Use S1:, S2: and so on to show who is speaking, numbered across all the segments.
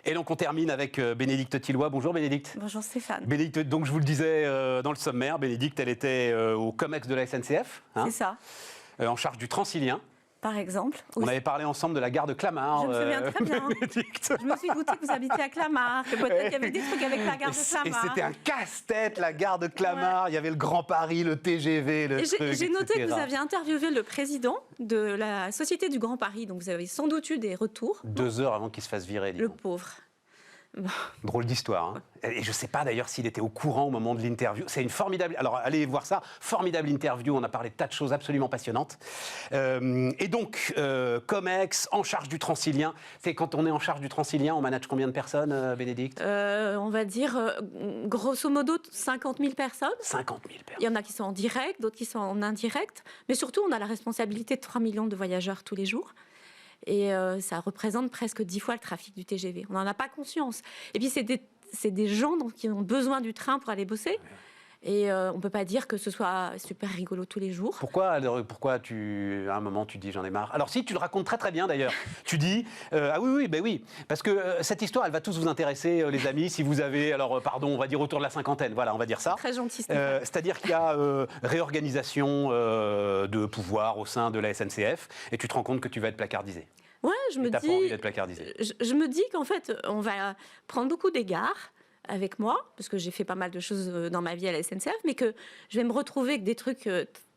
S1: Et donc on termine avec Bénédicte Tilloy. Bonjour Bénédicte.
S2: Bonjour Stéphane.
S1: Bénédicte, donc je vous le disais dans le sommaire, Bénédicte, elle était au COMEX de la SNCF.
S2: C'est ça.
S1: En charge du Transilien.
S2: Par exemple.
S1: On avait parlé ensemble de la gare de Clamart.
S2: Je me souviens très bien.
S1: Bénédicte.
S2: Je me suis doutée que vous habitiez à Clamart, que peut-être qu'il y avait des trucs avec la gare de Clamart.
S1: Et c'était un casse-tête, la gare de Clamart. Ouais. Il y avait le Grand Paris, le TGV, le truc,
S2: j'ai noté que vous aviez interviewé le président de la Société du Grand Paris, donc vous avez sans doute eu des retours.
S1: 2 heures avant qu'il se fasse virer.
S2: Le pauvre.
S1: Bon. Drôle d'histoire. Hein. Et je ne sais pas d'ailleurs s'il était au courant au moment de l'interview. C'est une formidable... Alors allez voir ça. Formidable interview. On a parlé de tas de choses absolument passionnantes. Et donc, COMEX, en charge du Transilien. C'est quand on est en charge du Transilien, on manage combien de personnes, Bénédicte ?
S2: On va dire, grosso modo, 50 000 personnes.
S1: 50 000 personnes.
S2: Il y en a qui sont en direct, d'autres qui sont en indirect. Mais surtout, on a la responsabilité de 3 millions de voyageurs tous les jours. Et ça représente presque 10 fois le trafic du TGV. On n'en a pas conscience. Et puis, c'est des gens qui ont besoin du train pour aller bosser. Et on ne peut pas dire que ce soit super rigolo tous les jours.
S1: Pourquoi à un moment, tu dis j'en ai marre? Alors si, tu le racontes très très bien d'ailleurs. Tu dis, ah oui, ben oui. Parce que cette histoire, elle va tous vous intéresser, les amis, si vous avez, alors pardon, on va dire autour de la cinquantaine. Voilà, on va dire ça.
S2: Très gentil,
S1: c'est-à-dire qu'il y a réorganisation de pouvoir au sein de la SNCF et tu te rends compte que tu vas être placardisé.
S2: Ouais, je me dis...
S1: T'as pas envie d'être placardisé.
S2: Je me dis qu'en fait, on va prendre beaucoup d'égards avec moi, parce que j'ai fait pas mal de choses dans ma vie à la SNCF, mais que je vais me retrouver avec des trucs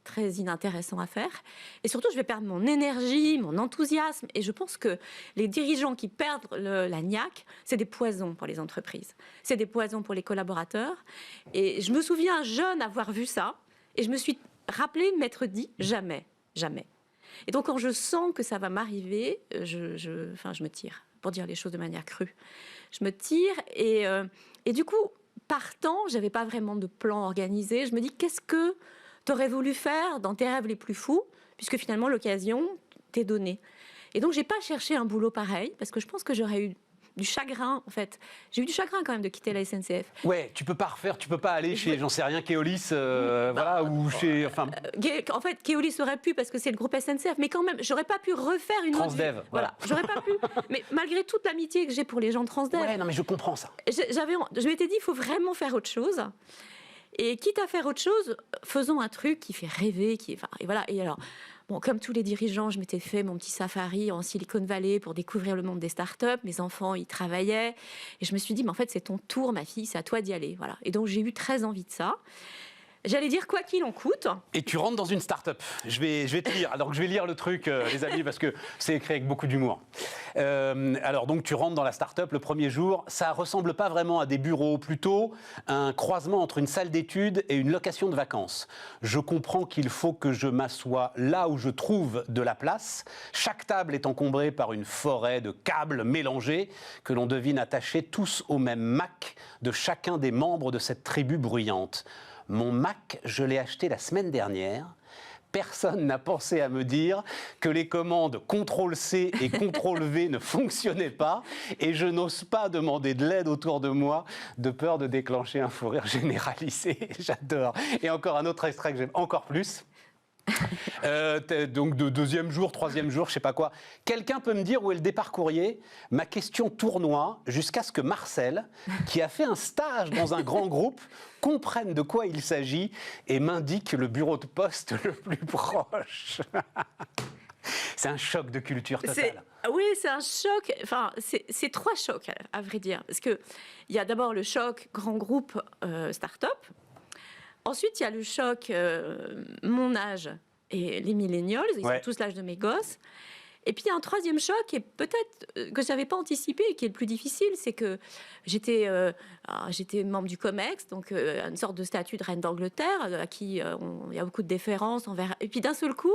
S2: très inintéressants à faire. Et surtout, je vais perdre mon énergie, mon enthousiasme. Et je pense que les dirigeants qui perdent la niaque, c'est des poisons pour les entreprises. C'est des poisons pour les collaborateurs. Et je me souviens, jeune, avoir vu ça. Et je me suis rappelé de m'être dit, jamais, jamais. Et donc, quand je sens que ça va m'arriver, je me tire, pour dire les choses de manière crue. Je me tire et du coup, partant, je n'avais pas vraiment de plan organisé. Je me dis, qu'est-ce que tu aurais voulu faire dans tes rêves les plus fous, puisque finalement, l'occasion t'est donnée. Et donc, je n'ai pas cherché un boulot pareil, parce que je pense que j'aurais eu du chagrin, en fait. J'ai eu du chagrin quand même de quitter la SNCF.
S1: Ouais, tu peux pas aller chez, j'en sais rien, Keolis, voilà, ou chez... Enfin...
S2: En fait, Keolis aurait pu, parce que c'est le groupe SNCF, mais quand même, j'aurais pas pu refaire une
S1: Transdev,
S2: autre... Voilà, j'aurais pas pu. Mais malgré toute l'amitié que j'ai pour les gens de Transdev...
S1: Ouais, non, mais je comprends ça.
S2: Je m'étais dit, il faut vraiment faire autre chose. Et quitte à faire autre chose, faisons un truc qui fait rêver, et voilà. Et alors... Bon, comme tous les dirigeants, je m'étais fait mon petit safari en Silicon Valley pour découvrir le monde des startups. Mes enfants y travaillaient. Et je me suis dit, mais en fait, c'est ton tour, ma fille, c'est à toi d'y aller. Voilà. Et donc, j'ai eu très envie de ça. J'allais dire quoi qu'il en coûte.
S1: Et tu rentres dans une start-up. Je vais te lire. Alors que je vais lire le truc, les amis, parce que c'est écrit avec beaucoup d'humour. Alors donc tu rentres dans la start-up le premier jour. Ça ressemble pas vraiment à des bureaux, plutôt un croisement entre une salle d'études et une location de vacances. Je comprends qu'il faut que je m'assoie là où je trouve de la place. Chaque table est encombrée par une forêt de câbles mélangés que l'on devine attachés tous au même Mac de chacun des membres de cette tribu bruyante. Mon Mac, je l'ai acheté la semaine dernière. Personne n'a pensé à me dire que les commandes CTRL-C et CTRL-V ne fonctionnaient pas et je n'ose pas demander de l'aide autour de moi de peur de déclencher un fou rire généralisé. J'adore. Et encore un autre extrait que j'aime encore plus. Donc de deuxième jour, troisième jour, je sais pas quoi. Quelqu'un peut me dire où est le départ courrier? Ma question tournoie jusqu'à ce que Marcel, qui a fait un stage dans un grand groupe, comprenne de quoi il s'agit et m'indique le bureau de poste le plus proche. C'est un choc de culture totale.
S2: Oui, c'est un choc. Enfin, c'est 3 chocs, à vrai dire. Parce qu'il y a d'abord le choc grand groupe start-up. Ensuite, il y a le choc mon âge et les millennials. Ils ont tous l'âge de mes gosses. Et puis, il y a un troisième choc, et peut-être que je n'avais pas anticipé, et qui est le plus difficile, c'est que j'étais membre du COMEX, donc une sorte de statut de reine d'Angleterre, à qui il y a beaucoup de déférence envers... Et puis, d'un seul coup,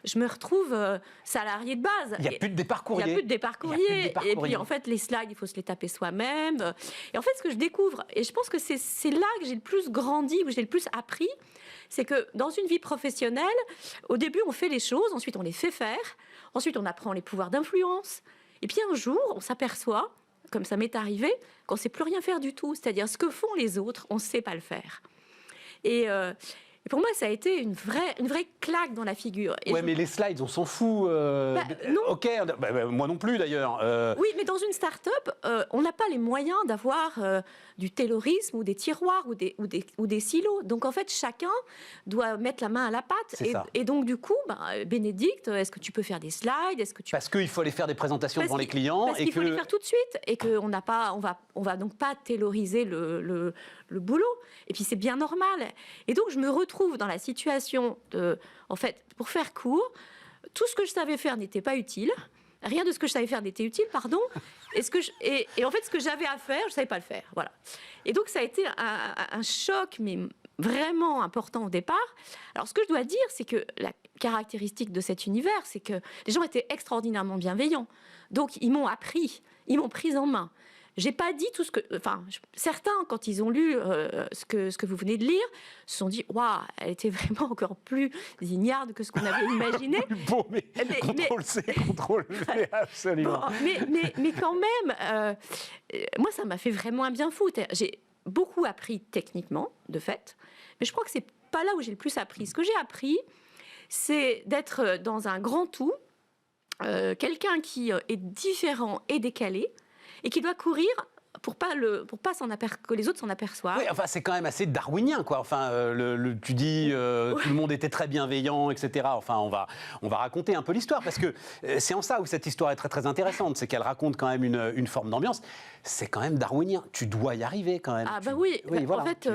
S2: je me retrouve salariée de base.
S1: Il n'y a plus de départ courrier.
S2: Il n'y a plus de départ courrier. Et puis, en fait, les slides, il faut se les taper soi-même. Et en fait, ce que je découvre, et je pense que c'est là que j'ai le plus grandi, où j'ai le plus appris, c'est que dans une vie professionnelle, au début, on fait les choses, ensuite, on les fait faire. Ensuite, on apprend les pouvoirs d'influence. Et puis un jour, on s'aperçoit, comme ça m'est arrivé, qu'on ne sait plus rien faire du tout. C'est-à-dire, ce que font les autres, on ne sait pas le faire. Et Et pour moi, ça a été une vraie claque dans la figure. Et
S1: ouais, mais les slides, on s'en fout.
S2: non.
S1: Ok, moi non plus d'ailleurs.
S2: Oui, mais dans une start-up, on n'a pas les moyens d'avoir du taylorisme ou des tiroirs ou des silos. Donc en fait, chacun doit mettre la main à la pâte. Et donc du coup, Bénédicte, est-ce que tu peux faire des slides?
S1: Parce qu'il faut aller faire des présentations devant les clients.
S2: Parce qu'il faut les faire tout de suite et qu'on n'a pas, on va donc pas tayloriser le boulot. Et puis c'est bien normal. Et donc je me retrouve dans la situation de, en fait, pour faire court, tout ce que je savais faire n'était pas utile. Rien de ce que je savais faire n'était utile, pardon. Et en fait, ce que j'avais à faire, je ne savais pas le faire. Voilà. Et donc, ça a été un choc, mais vraiment important au départ. Alors, ce que je dois dire, c'est que la caractéristique de cet univers, c'est que les gens étaient extraordinairement bienveillants. Donc, ils m'ont appris, ils m'ont prise en main. J'ai pas dit tout ce que... Enfin, certains, quand ils ont lu ce que vous venez de lire, se sont dit « Waouh, elle était vraiment encore plus ignarde que ce qu'on avait imaginé. »
S1: Bon, mais contrôle-C, contrôle-V, absolument.
S2: Bon, mais quand même, moi, ça m'a fait vraiment un bien fou. J'ai beaucoup appris techniquement, de fait, mais je crois que c'est pas là où j'ai le plus appris. Ce que j'ai appris, c'est d'être dans un grand tout, quelqu'un qui est différent et décalé, et qui doit courir pour pas que les autres s'en aperçoivent.
S1: Oui, enfin, c'est quand même assez darwinien, quoi. Enfin, tu dis tout le monde était très bienveillant, etc. Enfin, on va raconter un peu l'histoire, parce que c'est en ça où cette histoire est très, très intéressante, c'est qu'elle raconte quand même une forme d'ambiance. C'est quand même darwinien. Tu dois y arriver, quand même.
S2: Ah bah oui,
S1: voilà,
S2: en fait,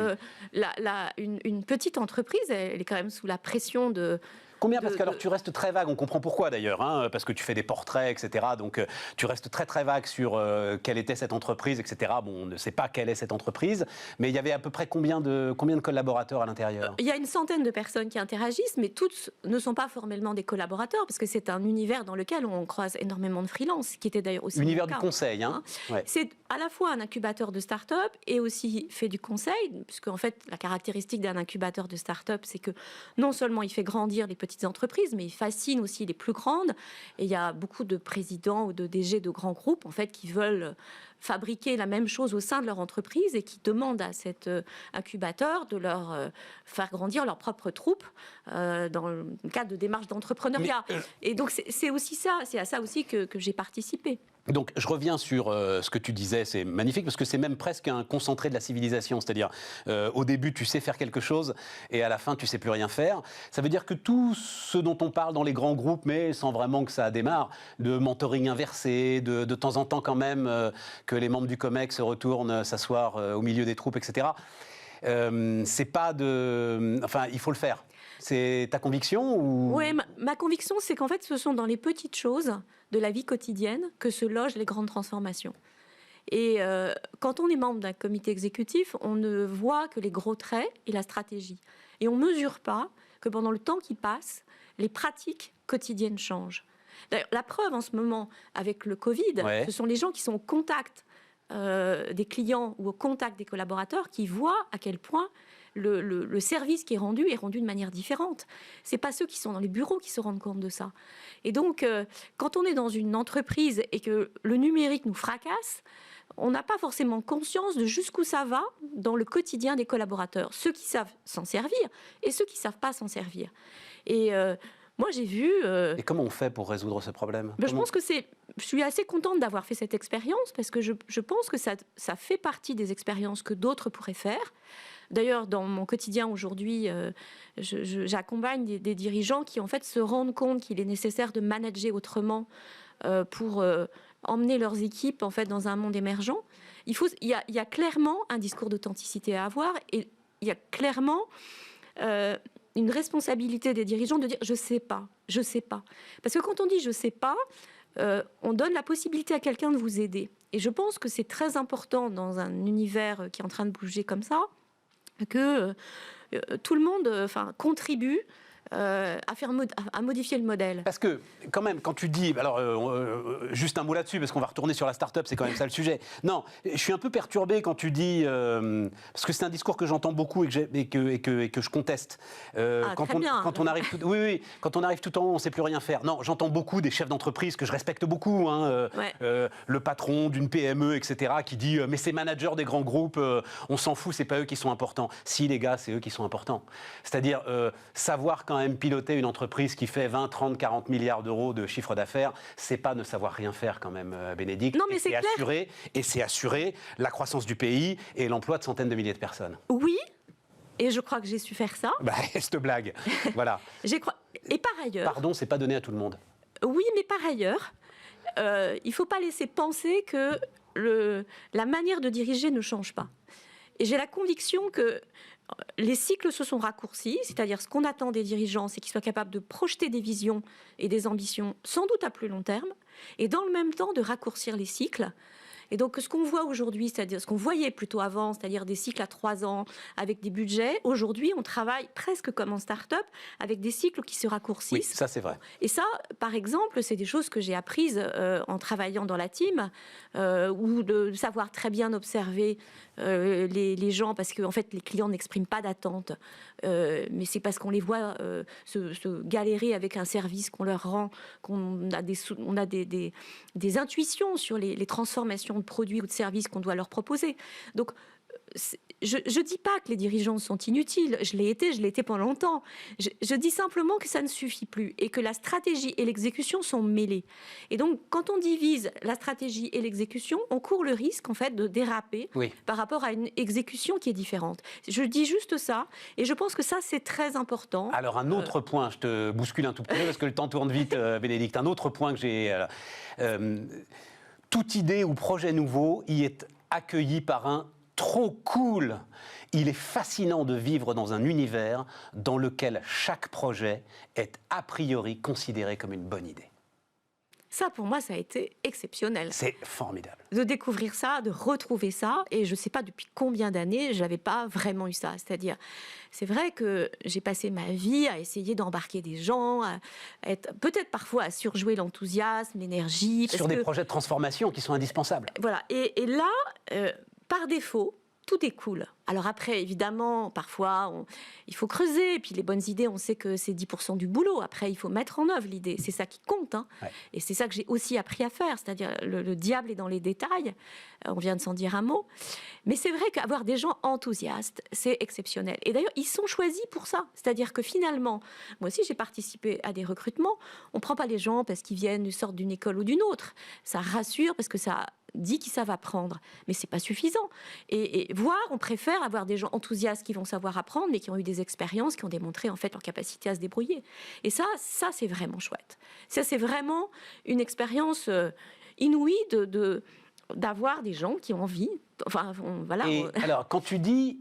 S2: une petite entreprise, elle est quand même sous la pression de...
S1: Combien? Parce que alors tu restes très vague, on comprend pourquoi d'ailleurs, hein, parce que tu fais des portraits, etc. Donc tu restes très très vague sur quelle était cette entreprise, etc. Bon, on ne sait pas quelle est cette entreprise, mais il y avait à peu près combien de collaborateurs à l'intérieur?
S2: Il y a une centaine de personnes qui interagissent, mais toutes ne sont pas formellement des collaborateurs, parce que c'est un univers dans lequel on croise énormément de freelance, qui était d'ailleurs aussi
S1: univers du conseil, hein.
S2: Ouais. C'est à la fois un incubateur de start-up et aussi fait du conseil, puisque en fait la caractéristique d'un incubateur de start-up, c'est que non seulement il fait grandir les petites entreprises, mais il fascine aussi les plus grandes. Et il y a beaucoup de présidents ou de DG de grands groupes en fait qui veulent fabriquer la même chose au sein de leur entreprise et qui demandent à cet incubateur de leur faire grandir leur propre troupe dans le cadre de démarches d'entrepreneuriat. Et donc c'est aussi ça, c'est à ça aussi que j'ai participé.
S1: Donc, je reviens sur ce que tu disais, c'est magnifique, parce que c'est même presque un concentré de la civilisation. C'est-à-dire, au début, tu sais faire quelque chose, et à la fin, tu sais plus rien faire. Ça veut dire que tout ce dont on parle dans les grands groupes, mais sans vraiment que ça démarre, de mentoring inversé, de temps en temps quand même, que les membres du COMEX se retournent s'asseoir au milieu des troupes, etc. C'est pas de... Enfin, il faut le faire. C'est ta conviction ou...
S2: Oui, ma conviction, c'est qu'en fait, ce sont dans les petites choses de la vie quotidienne que se logent les grandes transformations. Et quand on est membre d'un comité exécutif, on ne voit que les gros traits et la stratégie. Et on ne mesure pas que pendant le temps qui passe, les pratiques quotidiennes changent. D'ailleurs, la preuve en ce moment avec le Covid, ce sont les gens qui sont au contact des clients ou au contact des collaborateurs qui voient à quel point le service qui est rendu de manière différente. Ce n'est pas ceux qui sont dans les bureaux qui se rendent compte de ça. Et donc, quand on est dans une entreprise et que le numérique nous fracasse, on n'a pas forcément conscience de jusqu'où ça va dans le quotidien des collaborateurs. Ceux qui savent s'en servir et ceux qui ne savent pas s'en servir. Et moi, j'ai vu...
S1: Et comment on fait pour résoudre ce problème?
S2: Je pense que je suis assez contente d'avoir fait cette expérience parce que je pense que ça fait partie des expériences que d'autres pourraient faire. D'ailleurs, dans mon quotidien aujourd'hui, j'accompagne des dirigeants qui en fait se rendent compte qu'il est nécessaire de manager autrement pour emmener leurs équipes en fait dans un monde émergent. Il y a clairement un discours d'authenticité à avoir et il y a clairement une responsabilité des dirigeants de dire je sais pas. Parce que quand on dit je sais pas, on donne la possibilité à quelqu'un de vous aider. Et je pense que c'est très important dans un univers qui est en train de bouger comme ça, que tout le monde contribue à modifier le modèle.
S1: Parce que, quand même, quand tu dis... Alors, juste un mot là-dessus, parce qu'on va retourner sur la start-up, c'est quand même ça le sujet. Non, je suis un peu perturbé quand tu dis... parce que c'est un discours que j'entends beaucoup et que je conteste.
S2: Très bien.
S1: Quand on arrive tout, oui, quand on arrive tout en haut, on ne sait plus rien faire. Non, j'entends beaucoup des chefs d'entreprise que je respecte beaucoup. Le patron d'une PME, etc., qui dit « Mais ces managers des grands groupes, on s'en fout, c'est pas eux qui sont importants. » Si, les gars, c'est eux qui sont importants. C'est-à-dire, savoir quand même piloter une entreprise qui fait 20, 30, 40 milliards d'euros de chiffre d'affaires, c'est pas ne savoir rien faire quand même, Bénédicte.
S2: Non, mais c'est clair.
S1: C'est assurer la croissance du pays et l'emploi de centaines de milliers de personnes.
S2: Oui, et je crois que j'ai su faire ça.
S1: Cette blague, voilà.
S2: Et par ailleurs...
S1: Pardon, c'est pas donné à tout le monde.
S2: Oui, mais par ailleurs, il ne faut pas laisser penser que la manière de diriger ne change pas. Et j'ai la conviction que les cycles se sont raccourcis, c'est-à-dire ce qu'on attend des dirigeants, c'est qu'ils soient capables de projeter des visions et des ambitions sans doute à plus long terme, et dans le même temps de raccourcir les cycles. Et donc, ce qu'on voit aujourd'hui, c'est-à-dire ce qu'on voyait plutôt avant, c'est-à-dire des cycles à 3 ans avec des budgets, aujourd'hui, on travaille presque comme en start-up avec des cycles qui se raccourcissent.
S1: Oui, ça, c'est vrai.
S2: Et ça, par exemple, c'est des choses que j'ai apprises en travaillant dans la team, ou de savoir très bien observer les gens, parce qu'en fait, les clients n'expriment pas d'attente, mais c'est parce qu'on les voit se galérer avec un service qu'on leur rend, qu'on a des intuitions sur les transformations de produits ou de services qu'on doit leur proposer. Donc, je ne dis pas que les dirigeants sont inutiles, je l'ai été pendant longtemps. Je dis simplement que ça ne suffit plus et que la stratégie et l'exécution sont mêlées. Et donc, quand on divise la stratégie et l'exécution, on court le risque en fait de déraper par rapport à une exécution qui est différente. Je dis juste ça et je pense que ça, c'est très important.
S1: Alors, un autre point, je te bouscule un tout petit peu parce que le temps tourne vite, Bénédicte. Un autre point que j'ai... toute idée ou projet nouveau y est accueilli par un trop cool. Il est fascinant de vivre dans un univers dans lequel chaque projet est a priori considéré comme une bonne idée.
S2: Ça, pour moi, ça a été exceptionnel.
S1: C'est formidable.
S2: De découvrir ça, de retrouver ça. Et je ne sais pas depuis combien d'années, je n'avais pas vraiment eu ça. C'est-à-dire, c'est vrai que j'ai passé ma vie à essayer d'embarquer des gens, à être peut-être parfois à surjouer l'enthousiasme, l'énergie.
S1: Sur des projets de transformation qui sont indispensables.
S2: Voilà. Et là, par défaut, tout est cool. Alors après, évidemment, parfois, il faut creuser. Et puis les bonnes idées, on sait que c'est 10% du boulot. Après, il faut mettre en œuvre l'idée. C'est ça qui compte. Hein. Ouais. Et c'est ça que j'ai aussi appris à faire. C'est-à-dire, le diable est dans les détails. On vient de s'en dire un mot. Mais c'est vrai qu'avoir des gens enthousiastes, c'est exceptionnel. Et d'ailleurs, ils sont choisis pour ça. C'est-à-dire que finalement, moi aussi, j'ai participé à des recrutements. On ne prend pas les gens parce qu'ils viennent, sortent d'une école ou d'une autre. Ça rassure parce que ça dit qu'ils savent apprendre, mais c'est pas suffisant. Et voire, on préfère avoir des gens enthousiastes qui vont savoir apprendre, mais qui ont eu des expériences, qui ont démontré en fait leur capacité à se débrouiller. Et ça c'est vraiment chouette. Ça, c'est vraiment une expérience inouïe d'avoir des gens qui ont envie. Enfin, voilà.
S1: Et alors, quand tu dis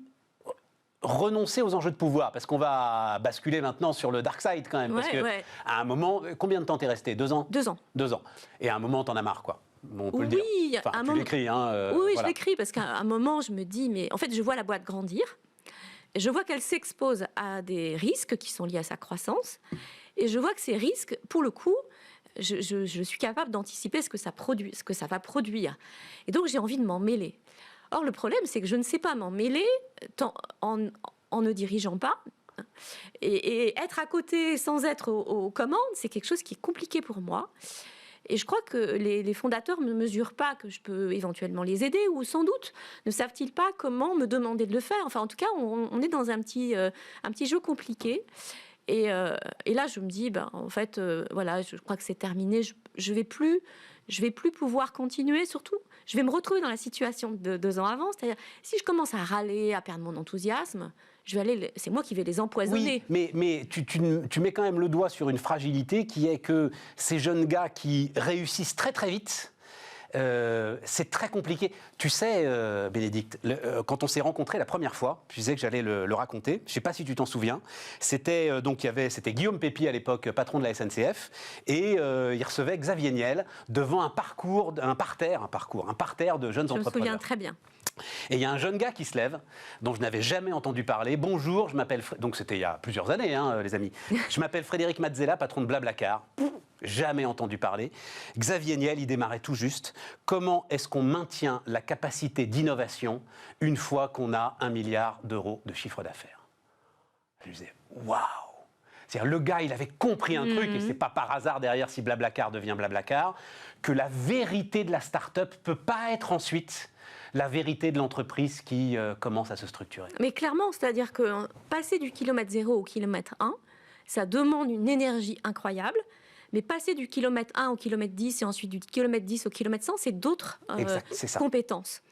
S1: renoncer aux enjeux de pouvoir, parce qu'on va basculer maintenant sur le dark side quand même, parce que à un moment, combien de temps t'es resté? 2 ans?
S2: 2 ans.
S1: 2 ans. Et à un moment, t'en as marre, quoi. Bon, on peut le dire. Enfin, tu l'écris, hein.
S2: Oui, voilà. Je l'écris parce qu'à un moment, je me dis, mais en fait, je vois la boîte grandir. Je vois qu'elle s'expose à des risques qui sont liés à sa croissance. Et je vois que ces risques, pour le coup, je suis capable d'anticiper ce que ça va produire. Et donc, j'ai envie de m'en mêler. Or, le problème, c'est que je ne sais pas m'en mêler en ne dirigeant pas. Et être à côté sans être aux commandes, c'est quelque chose qui est compliqué pour moi. Et je crois que les fondateurs ne mesurent pas que je peux éventuellement les aider, ou sans doute ne savent-ils pas comment me demander de le faire. Enfin, en tout cas, on est dans un petit jeu compliqué. Et là, je me dis, en fait, voilà, je crois que c'est terminé. Je vais plus pouvoir continuer. Surtout, je vais me retrouver dans la situation de 2 ans avant. C'est-à-dire, si je commence à râler, à perdre mon enthousiasme, c'est moi qui vais les empoisonner.
S1: Oui, mais tu mets quand même le doigt sur une fragilité qui est que ces jeunes gars qui réussissent très très vite, c'est très compliqué. Tu sais, Bénédicte, quand on s'est rencontrés la première fois, je disais que j'allais le raconter, je ne sais pas si tu t'en souviens, c'était Guillaume Pépi à l'époque, patron de la SNCF, et il recevait Xavier Niel devant un parterre de jeunes entrepreneurs.
S2: Je me souviens très bien.
S1: Et il y a un jeune gars qui se lève, dont je n'avais jamais entendu parler. Bonjour, je m'appelle... Donc c'était il y a plusieurs années, hein, les amis. Je m'appelle Frédéric Mazzella, patron de Blablacar. Jamais entendu parler. Xavier Niel, il démarrait tout juste. Comment est-ce qu'on maintient la capacité d'innovation une fois qu'on a 1 milliard d'euros de chiffre d'affaires? Je lui disais, waouh! C'est-à-dire, le gars, il avait compris un truc, et c'est pas par hasard derrière si Blablacar devient Blablacar, que la vérité de la start-up peut pas être ensuite la vérité de l'entreprise qui commence à se structurer.
S2: Mais clairement, c'est-à-dire que passer du kilomètre 0 au kilomètre 1, ça demande une énergie incroyable. Mais passer du kilomètre 1 au kilomètre 10 et ensuite du kilomètre 10 au kilomètre 100, c'est d'autres compétences.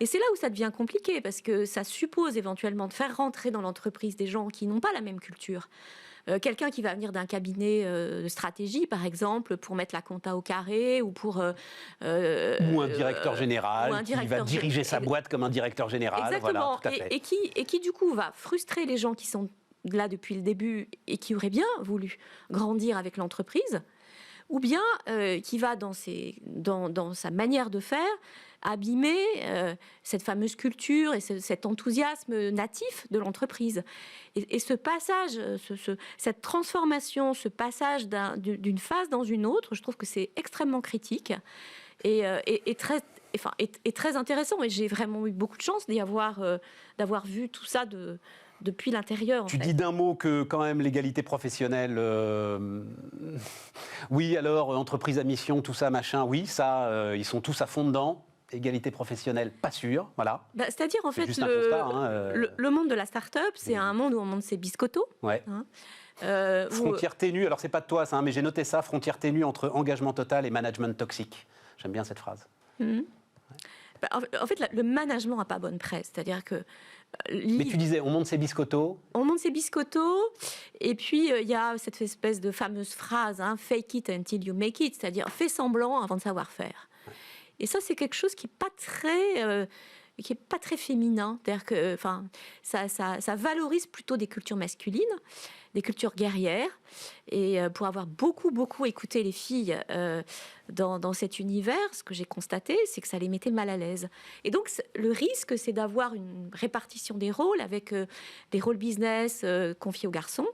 S2: Et c'est là où ça devient compliqué, parce que ça suppose éventuellement de faire rentrer dans l'entreprise des gens qui n'ont pas la même culture. Quelqu'un qui va venir d'un cabinet de stratégie, par exemple, pour mettre la compta au carré, ou pour...
S1: ou un directeur général qui va diriger sa boîte comme un directeur général.
S2: Exactement,
S1: voilà, tout à fait.
S2: Et qui, du coup, va frustrer les gens qui sont là depuis le début et qui auraient bien voulu grandir avec l'entreprise, ou bien qui va, dans sa manière de faire, abîmer cette fameuse culture et cet enthousiasme natif de l'entreprise. Et ce passage, cette transformation, ce passage d'une phase dans une autre, je trouve que c'est extrêmement critique et très intéressant. Et j'ai vraiment eu beaucoup de chance d'avoir vu tout ça depuis l'intérieur.
S1: Tu dis d'un mot que quand même l'égalité professionnelle, oui, alors entreprise à mission, tout ça, machin, oui, ça, ils sont tous à fond dedans. Égalité professionnelle, pas sûr, voilà.
S2: C'est-à-dire, en fait, le monde de la start-up, c'est un monde où on monte ses biscottos.
S1: Ouais. Frontière ténue, alors c'est pas de toi ça, mais j'ai noté ça, frontière ténue entre engagement total et management toxique. J'aime bien cette phrase.
S2: En fait, le management n'a pas bonne presse, c'est-à-dire que...
S1: Mais tu disais, on monte ses biscottos.
S2: On monte ses biscottos, et puis il y a cette espèce de fameuse phrase, fake it until you make it, c'est-à-dire fais semblant avant de savoir faire. Et ça, c'est quelque chose qui n'est pas très féminin. C'est-à-dire que, ça valorise plutôt des cultures masculines, des cultures guerrières. Et pour avoir beaucoup écouté les filles dans cet univers, ce que j'ai constaté, c'est que ça les mettait mal à l'aise. Et donc, le risque, c'est d'avoir une répartition des rôles avec des rôles business confiés aux garçons,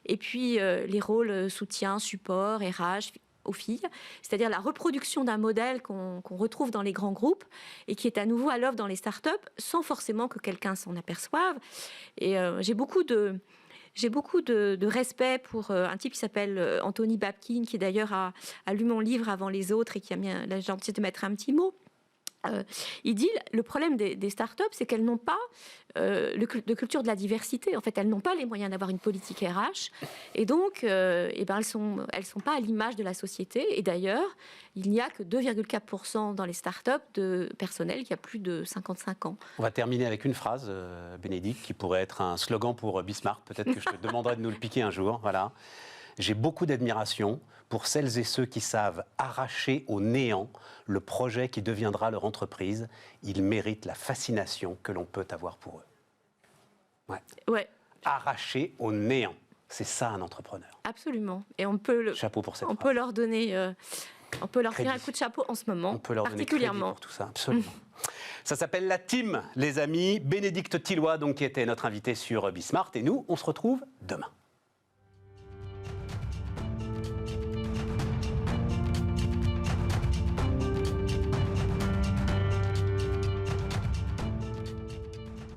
S2: et puis les rôles soutien, support, RH, aux filles, c'est-à-dire la reproduction d'un modèle qu'on retrouve dans les grands groupes et qui est à nouveau à l'œuvre dans les startups sans forcément que quelqu'un s'en aperçoive. Et j'ai beaucoup de respect pour un type qui s'appelle Anthony Babkin, qui d'ailleurs a lu mon livre avant les autres et qui a mis la gentillesse de mettre un petit mot. Il dit le problème des startups, c'est qu'elles n'ont pas de culture de la diversité. En fait, elles n'ont pas les moyens d'avoir une politique RH, et donc, elles sont pas à l'image de la société. Et d'ailleurs, il n'y a que 2,4% dans les startups de personnel qui a plus de 55 ans.
S1: On va terminer avec une phrase, Bénédicte, qui pourrait être un slogan pour Bismarck. Peut-être que je te demanderai de nous le piquer un jour. Voilà. J'ai beaucoup d'admiration pour celles et ceux qui savent arracher au néant le projet qui deviendra leur entreprise. Ils méritent la fascination que l'on peut avoir pour eux.
S2: Ouais.
S1: Arracher au néant, c'est ça un entrepreneur.
S2: Absolument. Et on peut
S1: chapeau pour cette
S2: phrase. Peut leur donner, on peut leur tirer un coup de chapeau en ce moment,
S1: on peut leur
S2: particulièrement
S1: donner pour tout ça, absolument. Ça s'appelle La Team, les amis. Bénédicte Tilloy, donc, qui était notre invitée sur Bismart, et nous, on se retrouve demain.